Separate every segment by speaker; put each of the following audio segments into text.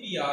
Speaker 1: PR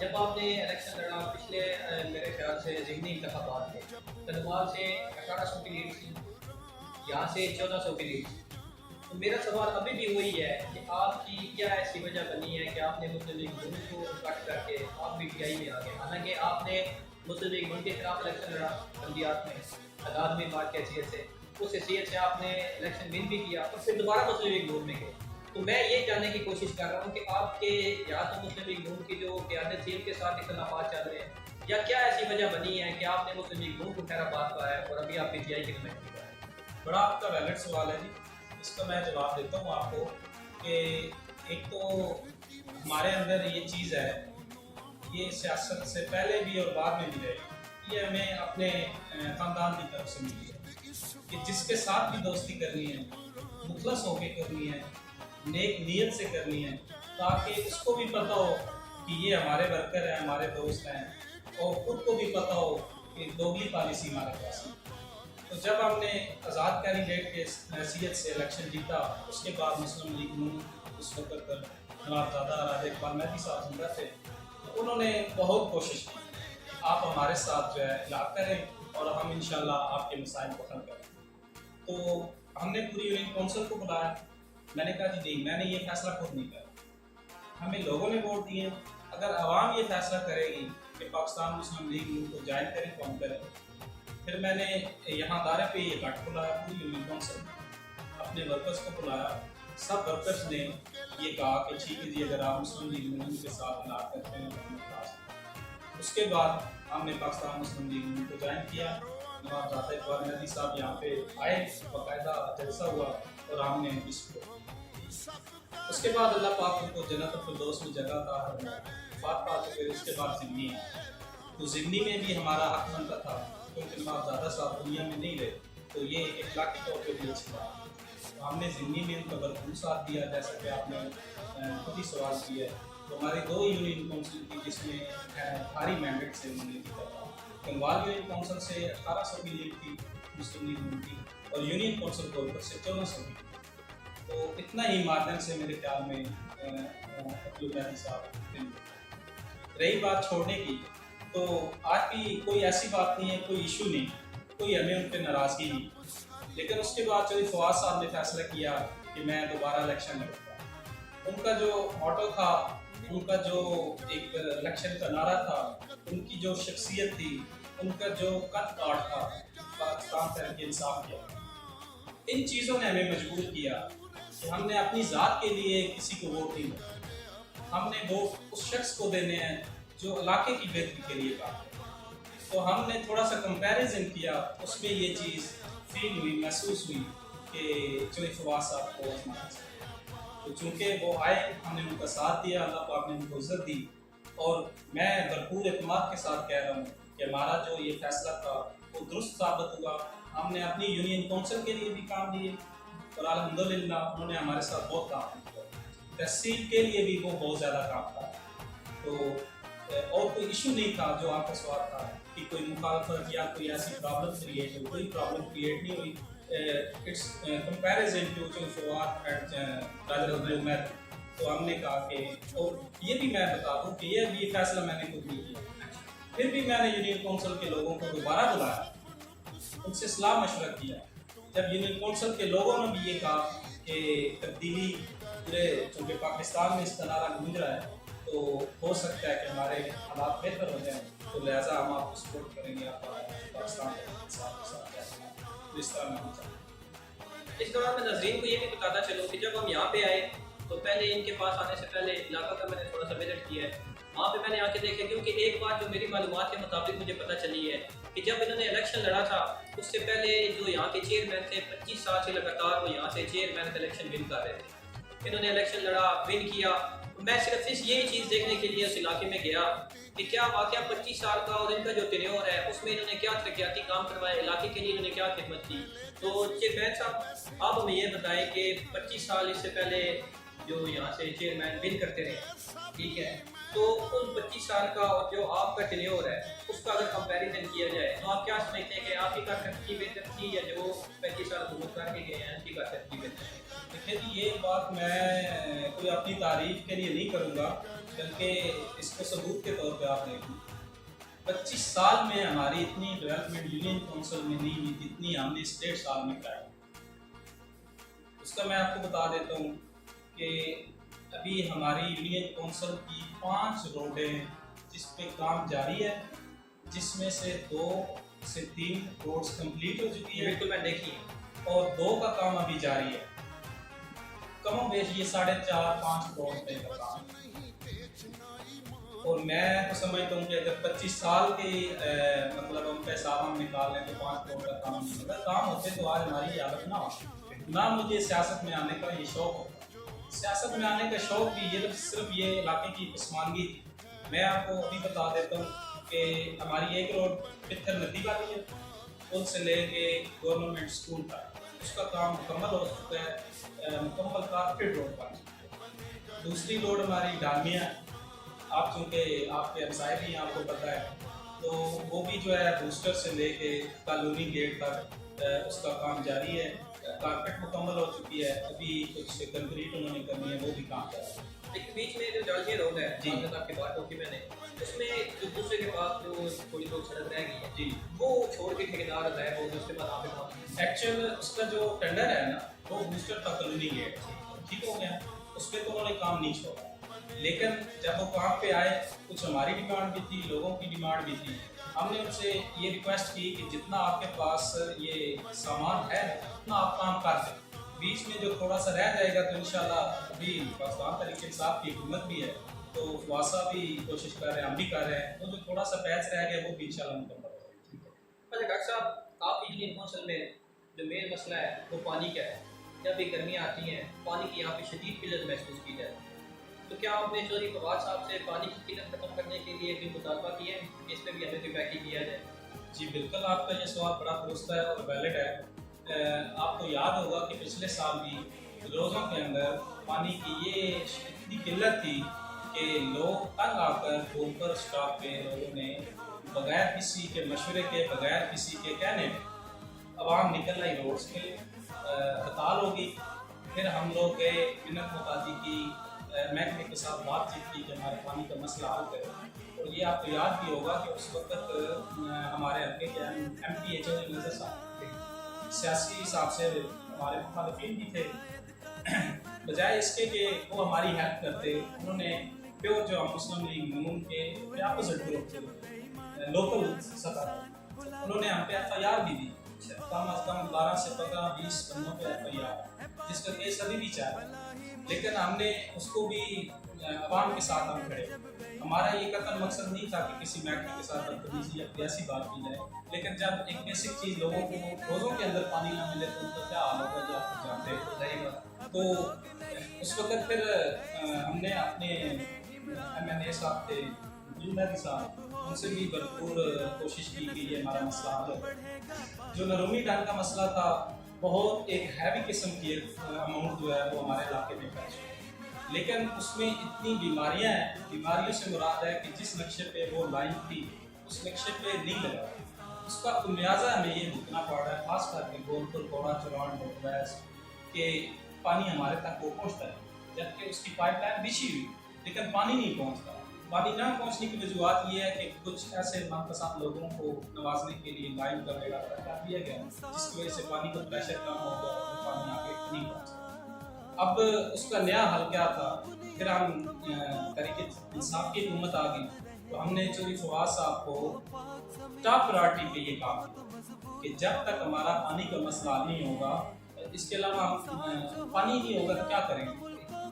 Speaker 2: جب آپ نے الیکشن لڑا پچھلے میرے خیال سے ضمنی انتخابات میں تنوال سے 1800 کی لیڈ تھی، یہاں سے 1400 کی لیڈ تھی، تو میرا سوال ابھی بھی وہی ہے کہ آپ کی کیا ایسی وجہ بنی ہے کہ آپ نے مسلم لیگ نون کو کٹ کر کے آپ پی ٹی آئی میں آ گئے، حالانکہ آپ نے مسلم لیگ نون کے خلاف الیکشن لڑا بلدیات میں آزاد میں بات کی حیثیت سے، اس حیثیت سے آپ نے الیکشن ون بھی کیا اور پھر دوبارہ مسلم لیگ نون میں گئے. تو میں یہ جاننے کی کوشش کر رہا ہوں کہ آپ کے یا تو مسلم لیگ نون کی جو قیادت تھی ان کے ساتھ اختلافات چل رہے ہیں، یا کیا ایسی وجہ بنی ہے کہ آپ نے مسلم لیگ نون کو خیر آباد پایا ہے اور ابھی آپ پی ٹی آئی کی نمائندگی کر رہے ہیں؟
Speaker 1: بڑا آپ کا ویلڈ سوال ہے جی. اس کا میں جواب دیتا ہوں آپ کو کہ ایک تو ہمارے اندر یہ چیز ہے، یہ سیاست سے پہلے بھی اور بعد میں بھی رہی، یہ ہمیں اپنے خاندان کی طرف سے ملی ہے کہ جس کے ساتھ بھی دوستی کرنی ہے مخلص ہو کے کرنی ہے، نیک نیت سے کرنی ہے، تاکہ اس کو بھی پتہ ہو کہ یہ ہمارے ورکر ہیں، ہمارے دوست ہیں، اور خود کو بھی پتہ ہو کہ دوگلی پالیسی ہمارے پاس ہے. تو جب ہم نے آزاد کینڈیڈیٹ کے حیثیت سے الیکشن جیتا، اس کے بعد مسلم لیگ نون اس وقت نواب زادہ راجہ اقبال مہدی صاحب زندہ تھے، تو انہوں نے بہت کوشش کی آپ ہمارے ساتھ جو ہے علاقہ کریں اور ہم انشاءاللہ آپ کے مسائل کو حل کریں. تو ہم نے پوری یونین کونسل کو بلایا. میں نے کہا جی نہیں، میں نے یہ فیصلہ خود نہیں کرا، ہمیں لوگوں نے ووٹ دیے، اگر عوام یہ فیصلہ کرے گی کہ پاکستان مسلم لیگ نون کو جوائن کریں تو ہم کریں. پھر میں نے یہاں دارے پہ یہ گھٹ بلایا، پوری یونین کونسل اپنے ورکرز کو بلایا، سب ورکرز نے یہ کہا کہ ٹھیک ہے جی اگر آپ مسلم لیگ نون کے ساتھ علاقہ کرتے ہیں تو ہمیں پاس. اس کے بعد ہم نے پاکستان مسلم لیگ نون کو جوائن کیا. نواب زادہ اقبال مہدی صاحب یہاں پہ آئے، باقاعدہ جلسہ ہوا اور ہم نے اس کو، اس کے بعد اللہ پاک ان کو جنت الفردوس میں جگہ تھا، وفات پا چکے. اس کے بعد ضمنی ہے، تو ضمنی میں بھی ہمارا حق بنتا تھا کیونکہ نواب زادہ صاحب دنیا میں نہیں رہے، تو یہ اخلاقی طور پہ بھی اچھی بات ہے. تو ہم نے ضمنی میں ان کا بھرپور ساتھ دیا، جیسا کہ آپ نے خود ہی سوال کیا ہے. تو ہماری 2 یونین کونسل تھی جس میں بھاری مینڈیٹ سے انہوں نے جیتا تھا. کنوال یونین کونسل سے 1800 کی لیڈ تھی مسلم لیگ نون کی، اور یونین کونسل کو اوپر سے 1400 کی. تو اتنا ہی مارجن سے میرے خیال میں عبد المہدی صاحب. رہی بات چھوڑنے کی، تو آج بھی کوئی ایسی بات نہیں ہے، کوئی ایشو نہیں، کوئی ہمیں ان پہ ناراضگی نہیں. لیکن اس کے بعد چودھری فواد صاحب نے فیصلہ کیا کہ میں دوبارہ الیکشن لڑوں گا. ان کا جو موٹو تھا، ان کا جو ایک الیکشن کا نعرہ تھا، ان کی جو شخصیت تھی، ان کا جو قد کاٹ تھا، پاکستان تحریک انصاف کیا، ان چیزوں نے ہمیں مجبور کیا کہ ہم نے اپنی ذات کے لیے کسی کو ووٹ نہیں دینا. ہم نے ووٹ اس شخص کو دینے ہیں جو علاقے کی بہتری کے لیے کام کرے. تو ہم نے تھوڑا سا کمپیریزن کیا، اس میں یہ چیز فیل ہوئی، محسوس ہوئی کہ چودھری فواد صاحب کو آزمانا چاہیے. تو چونکہ وہ آئے، ہم نے ان کا ساتھ دیا، اللہ پاک نے ان کو عزت دی، اور میں بھرپور اعتماد کے ساتھ کہہ رہا ہوں کہ ہمارا جو یہ فیصلہ تھا وہ درست ثابت ہوا. ہم نے اپنی یونین کونسل کے لیے بھی کام دیے اور الحمدللہ انہوں نے ہمارے ساتھ بہت کام کیا. تحصیل کے لیے بھی وہ بہت زیادہ کام تھا. تو اور کوئی ایشو نہیں تھا جو آپ کا سوال تھا کہ کوئی مخالفت یا کوئی ایسی پرابلم کریٹ ہوئی، کوئی پرابلم کریٹ نہیں ہوئی. It's comparison to Fawad and Raja Abdul Mahad. تو ہم نے کہا کہ، اور یہ بھی میں بتا دوں کہ یہ فیصلہ میں نے خود نہیں کیا. پھر بھی میں نے یونین کونسل کے لوگوں کو دوبارہ بلایا، ان سے صلاح مشورہ کیا. جب یونین کونسل کے لوگوں نے بھی یہ کہا کہ تبدیلی پورے چونکہ پاکستان میں اس کا نعرہ گونج رہا ہے تو ہو سکتا ہے کہ ہمارے حالات بہتر ہو جائیں، تو لہٰذا ہم آپ کو سپورٹ کریں گے، آپ پاکستان کے ساتھ اس طرح میں ہوتا ہے.
Speaker 2: اس دوران میں ناظرین کو یہ بھی بتاتا چلوں کہ جب ہم یہاں پہ آئے تو پہلے ان کے پاس آنے سے پہلے علاقہ کا میں نے تھوڑا سا وزٹ کیا ہے. وہاں پہ میں نے آ کے دیکھا، کیونکہ ایک بات جو میری معلومات کے مطابق مجھے پتہ چلی ہے کہ جب انہوں نے الیکشن لڑا تھا اس سے پہلے جو یہاں کے چیئرمین تھے 25 سال سے لگاتار وہ یہاں سے چیئرمین کا الیکشن ون کر رہے تھے. انہوں نے الیکشن لڑا، ون کیا. میں صرف یہی چیز دیکھنے کے لیے اس علاقے میں گیا کہ کیا واقعہ 25 سال کا اور ان کا جو ٹینیور ہے اس میں انہوں نے کیا ترقیاتی کام کروائے، علاقے کے لیے انہوں نے کیا خدمت کی. تو چیئرمین صاحب آپ ہمیں یہ بتائیں کہ 25 سال اس سے پہلے جو یہاں سے چیئرمین ون کرتے رہے، ٹھیک ہے، تو ان 25 سال کا اور جو آپ کا ٹینیور ہے اس کا اگر کمپیریزن کیا جائے تو آپ کیا سمجھتے ہیں کہ آپ کی کارکردگی کی بہتر تھی یا جو 35 سال حکومت کر کے گئے ہیں ان کی کارکردگی بہتر تھی؟
Speaker 1: دیکھیے جی، یہ بات میں کوئی اپنی تعریف کے لیے نہیں کروں گا، بلکہ اس کو ثبوت کے طور پہ آپ دیکھیں 25 سال میں ہماری اتنی ڈیولپمنٹ یونین کونسل میں نہیں ہوئی جتنی ہم نے اسٹیٹ سال میں کرائی. اس کا میں آپ کو بتا دیتا ہوں کہ ابھی ہماری یونین کونسل کی 5 روڈیں جس پہ کام جاری ہے، جس میں سے 2 سے 3 روڈز کمپلیٹ ہو چکی ہے.
Speaker 2: بالکل میں دیکھی ہے.
Speaker 1: اور 2 کا کام ابھی جاری ہے. کم و بیش یہ 4.5-5 کروڑ روپے کا کام ہے. اور میں تو سمجھتا ہوں کہ اگر 25 سال کی مطلب ہم کا حساب ہم نکال لیں تو 5 کروڑ کا کام نہیں ہوتا. کام ہوتے تو آج ہماری یہ حالت نہ ہو. نہ مجھے سیاست میں آنے کا یہ شوق ہوتا. سیاست میں آنے کا شوق بھی یہ صرف یہ علاقے کی پسماندگی تھی. میں آپ کو ابھی بتا دیتا ہوں کہ ہماری 1 روڈ پتھر ندی والی ہے، پل سے لے کے گورنمنٹ اسکول تک اس کا کام مکمل ہو چکا ہے. مکمل کارپیٹ روڈ بن چکی ہے. دوسری روڈ ہماری ڈالمیاں ہے. آپ چونکہ آپ کے ہمسائے بھی آپ کو پتہ ہے، تو وہ بھی جو ہے بوسٹر سے لے کے کالونی گیٹ تک اس کا کام جاری ہے. کارپیٹ مکمل ہو چکی ہے. ابھی کچھ کنکریٹ انہوں نے کرنی ہے، وہ بھی کام جاری ہے.
Speaker 2: لیکن بیچ میں جو ڈالمیاں روڈ ہے
Speaker 1: جی
Speaker 2: آپ کی بات ہوگی میں نے، اس میں جو دوسرے کے پاس جو تھوڑی بہت سڑک رہ گئی ہے
Speaker 1: جی
Speaker 2: وہ چھوڑ کے ٹھیکیدار غائب ہو گئے. اس کے بعد آپ کے پاس
Speaker 1: ایکچوئل اس کا جو ٹینڈر ہے نا وہ بوسٹر تھا کالونی گیٹ، ٹھیک ہو گیا. اس پہ تو انہوں نے کام نہیں چھوڑا. لیکن جب وہ کام پہ آئے کچھ ہماری ڈیمانڈ بھی تھی، لوگوں کی ڈیمانڈ بھی تھی. ہم نے ان سے یہ ریکویسٹ کی کہ جتنا آپ کے پاس یہ سامان ہے اتنا آپ کام کر دیں. بیچ میں جو تھوڑا سا رہ جائے گا تو انشاءاللہ ابھی پاکستان تحریک انصاف کی حکومت بھی ہے تو واسا بھی کوشش کر رہے ہیں، ہم بھی کر رہے ہیں. وہ جو تھوڑا سا پیچ رہ گیا وہ بھی انشاءاللہ مکمل ہو جائے گا.
Speaker 2: اچھا ڈاکٹر صاحب، آپ کی یونین کونسل میں جو مین مسئلہ ہے وہ پانی کا ہے. جب بھی گرمیاں آتی ہیں پانی کی یہاں پہ شدید قلت محسوس کی جائے، تو کیا آپ نے چودھری فواد صاحب سے پانی کی قلت ختم کرنے کے لیے بھی مطالبہ کیا ہے کہ اس پہ بھی ہمیں کوئی پیکیج دیا جائے؟
Speaker 1: جی بالکل، آپ کا یہ سوال بڑا درست ہے اور ویلڈ ہے. آپ کو یاد ہوگا کہ پچھلے سال بھی روزوں کے اندر پانی کی یہ اتنی قلت تھی کہ لوگ تنگ آ کر گولپر اسٹاپ پہ لوگوں نے بغیر کسی کے مشورے کے، بغیر کسی کے کہنے عوام نکل آئی روڈس پہ. ہڑتال ہوگی. پھر ہم لوگ گئے منت مقاضی کی، محکمے کے ساتھ بات چیت کی کہ ہمارے پانی کا مسئلہ حل کرے. اور یہ آپ کو یاد بھی ہوگا کہ اس وقت ہمارے حلقے کے ایم پی ایچ او نظر صاحب تھے، سیاسی حساب سے ہمارے مخالفین بھی تھے. بجائے اس کے کہ وہ ہماری ہیلپ کرتے، انہوں نے پیور جو مسلم لیگ نون کے اپوزٹ گروپ تھے لوکل سطح پر، انہوں نے ہم پہ ایف آئی آر بھی دی. کم از کم 12 سے 15-20 بندوں پہ ایف آئی آر، جس کا کیس ابھی بھی چل رہا ہے. لیکن ہم نے اس کو بھی عوام کے ساتھ ہم کھڑے. ہمارا یہ قطعاً مقصد نہیں تھا کہ کسی محکمے کے ساتھ بدتمیزی یا ایسی بات کی جائے. لیکن جب ایک بیسک چیز لوگوں کو روزوں کے اندر پانی نہ ملے تو ان کا کیا حال ہوگا جو آپ جانتے ہیں. تو اس وقت پھر ہم نے اپنے ایم این اے صاحب تھے جنید صاحب، ان سے بھی بھرپور کوشش کی کہ یہ ہمارا مسئلہ حل ہو. جو نرومی ڈیم کا مسئلہ تھا بہت ایک ہیوی قسم کی اماؤنٹ جو ہے وہ ہمارے علاقے میں خرچ ہوئی. لیکن اس میں اتنی بیماریاں ہیں، بیماریوں سے مراد ہے کہ جس نقشے پہ وہ لائن تھی اس نقشے پہ نہیں لگا. اس کا خمیازہ ہمیں یہ بھگتنا پڑ رہا ہے، خاص کر کے گولپور، گوڑا چوران، نارتھ ویسٹ کہ پانی ہمارے تک وہ پہنچتا ہے جبکہ اس کی پائپ لائن بچھی ہوئی لیکن پانی نہیں پہنچتا. پانی نہ پہنچنے کی وجوہات یہ ہے کہ کچھ ایسے ناپسند لوگوں کو نوازنے کے لیے لائن کا بیڑا کر دیا گیا جس کی وجہ سے پانی کا پریشر کم ہو گیا اور پانی آگے نہیں پہنچتا. اب اس کا نیا حل کیا تھا؟ پھر ہم تحریک انصاف کی حکومت آ گئی تو ہم نے چودھری فواد صاحب کو ٹاپ پرائرٹی پہ یہ کام کیا کہ جب تک ہمارا پانی کا مسئلہ حل نہیں ہوگا، اس کے علاوہ ہم پانی نہیں ہوگا تو کیا کریں گے.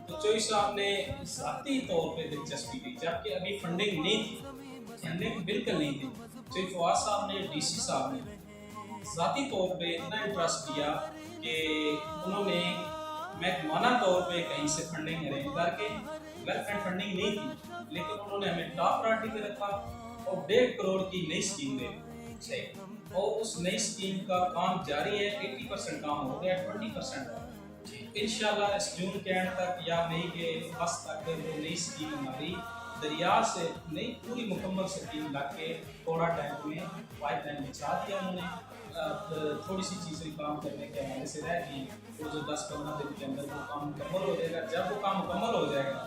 Speaker 1: تو چودھری صاحب نے ذاتی طور پہ دلچسپی دی جبکہ ابھی فنڈنگ نہیں تھی، فنڈنگ بالکل نہیں تھی. چودھری فواد صاحب نے، ڈی سی صاحب نے ذاتی طور پہ اتنا انٹرسٹ دیا کہ انہوں نے محکمانہ طور پہ کہیں سے فنڈنگ ارینج کر کے، ڈیولپمنٹ فنڈنگ نہیں تھی لیکن انہوں نے ہمیں ٹاپ پرائرٹی پہ رکھا اور 1.5 کروڑ کی نئی اسکیم دے دی. اور اس نئی اسکیم کا کام جاری ہے. 80% کام ہو گیا، 20% انشاءاللہ اس جون کے اینڈ تک یا مئی کے فسٹ تک وہ نئی اسکیم ہماری دریا سے نئی پوری مکمل اسکیم لگ کے کوڑا ٹینک میں پائپ لائن بچھا دیا انہوں نے. تھوڑی سی چیزیں کام کرنے کے حوالے سے رہ گئی، وہ جو 10-15 دن کے اندر وہ کام مکمل ہو جائے گا. جب وہ کام مکمل ہو جائے گا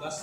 Speaker 1: 10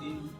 Speaker 1: 3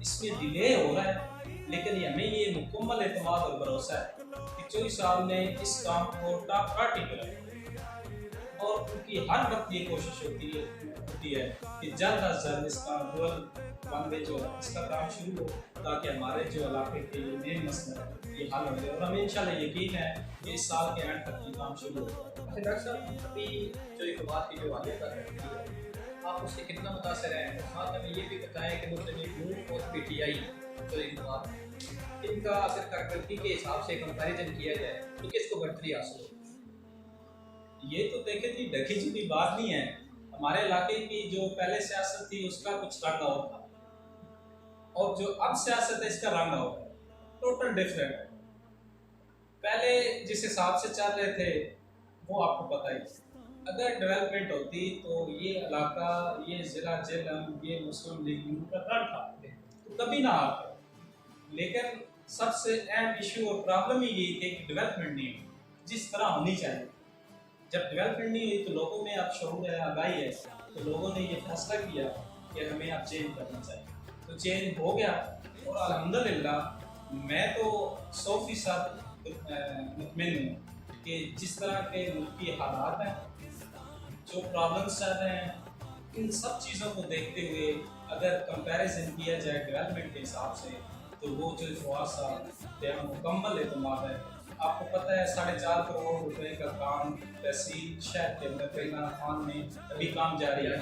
Speaker 1: اس میں ڈیلے ہو رہا ہے، لیکن ہمیں یہ مکمل اعتماد اور بھروسہ ہے کہ چوہدری صاحب نے اس کام کو ٹاپ پارٹی کرا اور ان کی ہر وقت یہ کوشش ہوتی ہے کہ جلد از جلد اس کا ڈول ون وے جو اس کا کام شروع ہو، تاکہ ہمارے جو علاقے کے یہ مین مسئلہ ہے یہ حل ہو جائے، اور ہمیں انشاءاللہ یقین ہے کہ اس سال کے اینڈ تک یہ کام شروع ہو جائے۔
Speaker 2: اچھا ڈاکٹر صاحب، ابھی جو اقدامات کی جو واقعہ کر رہی ہے، آپ اس سے کتنا متاثر ہیں؟ اور ساتھ ہمیں یہ بھی بتائیں کہ مسلم لیگ اور پی ٹی آئی جو اقدامات ہیں ان کا اثر کارکردگی کے حساب سے کمپیریزن کیا جائے تو کس کو برتری حاصل ہو؟
Speaker 1: یہ تو دیکھیں جی ڈھکی چھپی بات نہیں ہے، ہمارے علاقے کی جو پہلے سیاست تھی اس کا کچھ رنگ اور تھا، اور جو اب سیاست ہے اس کا رنگ اور ہے، ٹوٹل ڈفرینٹ ہے۔ پہلے جس حساب سے چل رہے تھے وہ آپ کو پتہ ہی، اگر ڈیولپمنٹ ہوتی تو یہ علاقہ، یہ ضلع جہلم، یہ مسلم لیگ کا رنگ تھا تو کبھی نہ آتا، لیکن سب سے اہم ایشو اور پرابلم ہی یہی تھی کہ ڈیولپمنٹ نہیں ہوئی جس طرح ہونی چاہیے۔ جب ڈیولپمنٹ نہیں ہوئی تو لوگوں میں اب شعور ہے، آگاہی ہے، تو لوگوں نے یہ فیصلہ کیا کہ ہمیں اب چینج کرنا چاہیے، تو چینج ہو گیا، اور الحمدللہ میں تو 100% مطمئن ہوں کہ جس طرح کے ملکی حالات ہیں، جو پرابلمس چل رہے ہیں، ان سب چیزوں کو دیکھتے ہوئے اگر کمپیریزن کیا جائے ڈیولپمنٹ کے حساب سے تو وہ جو فواز صاحب پہ مکمل اعتماد ہے۔ آپ کو پتہ ہے 4.5 کروڑ روپے کا کام تحصیل شہر کے اندر تلنگانہ خان میں ابھی کام جاری ہے،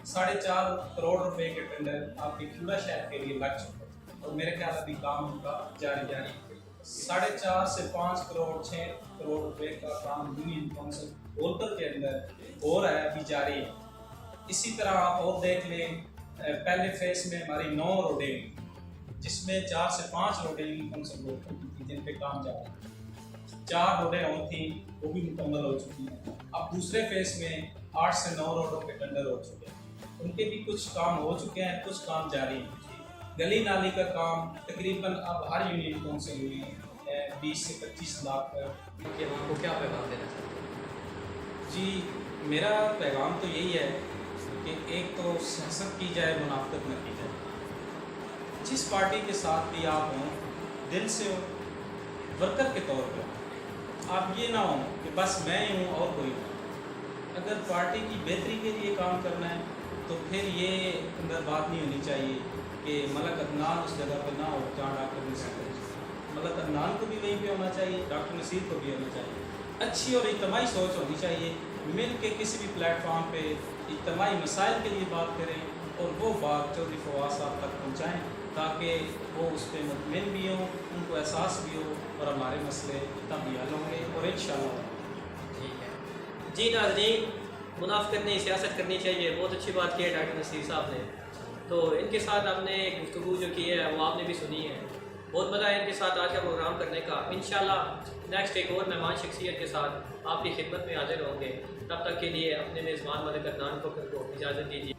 Speaker 1: 4.5 کروڑ روپے کے ٹینڈر آپ کے پورا شہر کے لیے لگ چکے، اور میرے خیال ابھی کام ان کا جاری 4.5 سے 5 کروڑ 6 کروڑ روپے کا کام یونین کونسل ہولکر کے اندر ہو رہا ہے، ابھی جاری ہے۔ اسی طرح آپ اور دیکھ لیں، پہلے فیس میں ہماری 9 روڈیں جس میں 4 سے 5 روڈیں یونین کونسل ہولکر کی تھی جن پہ کام جاری ہے، 4 روڈیں اور تھیں وہ بھی مکمل ہو چکی ہیں۔ اب دوسرے فیس میں 8 سے 9 روڈوں کے ٹینڈر ہو چکے ہیں، ان کے بھی کچھ کام ہو چکے ہیں، کچھ کام جاری ہیں۔ گلی نالی کا کام تقریباً اب ہر یونین کونسل میں 20 سے 25 لاکھ
Speaker 2: کہ ہم کو کیا پیغام دینا چاہتے ہیں؟
Speaker 1: جی میرا پیغام تو یہی ہے کہ ایک تو سیاست کی جائے، منافقت نہ کی جائے، جس پارٹی کے ساتھ بھی آپ ہوں دل سے ہو، ورکر کے طور پہ آپ یہ نہ ہوں کہ بس میں ہی ہوں اور کوئی نہیں۔ اگر پارٹی کی بہتری کے لیے کام کرنا ہے تو پھر یہ اندر بات نہیں ہونی چاہیے کہ ملک عدنان اس جگہ پہ نہ ہو جہاں ڈاکٹر نصیر ہے، ملک عدنان کو بھی وہیں پہ ہونا چاہیے، ڈاکٹر نصیر کو بھی ہونا چاہیے۔ اچھی اور اجتماعی سوچ ہونی چاہیے، مل کے کسی بھی پلیٹ فارم پہ اجتماعی مسائل کے لیے بات کریں اور وہ بات چودھری فواز صاحب تک پہنچائیں تاکہ وہ اس پہ مطمئن بھی ہوں، ان کو احساس بھی ہو، اور ہمارے مسئلے تب بھی حل ہوں گے، اور انشاءاللہ۔
Speaker 2: ٹھیک ہے جی ناظرین، منافقت نہیں سیاست کرنی چاہیے، بہت اچھی بات کی ہے ڈاکٹر نصیر صاحب نے، تو ان کے ساتھ آپ نے گفتگو جو کی ہے وہ آپ نے بھی سنی ہے، بہت مزہ ہے ان کے ساتھ آج کا پروگرام کرنے کا۔ انشاءاللہ نیکسٹ ایک اور مہمان شخصیت کے ساتھ آپ کی خدمت میں حاضر ہوں گے، تب تک کے لیے اپنے میزبان ملک عدنان کو اجازت دیجیے۔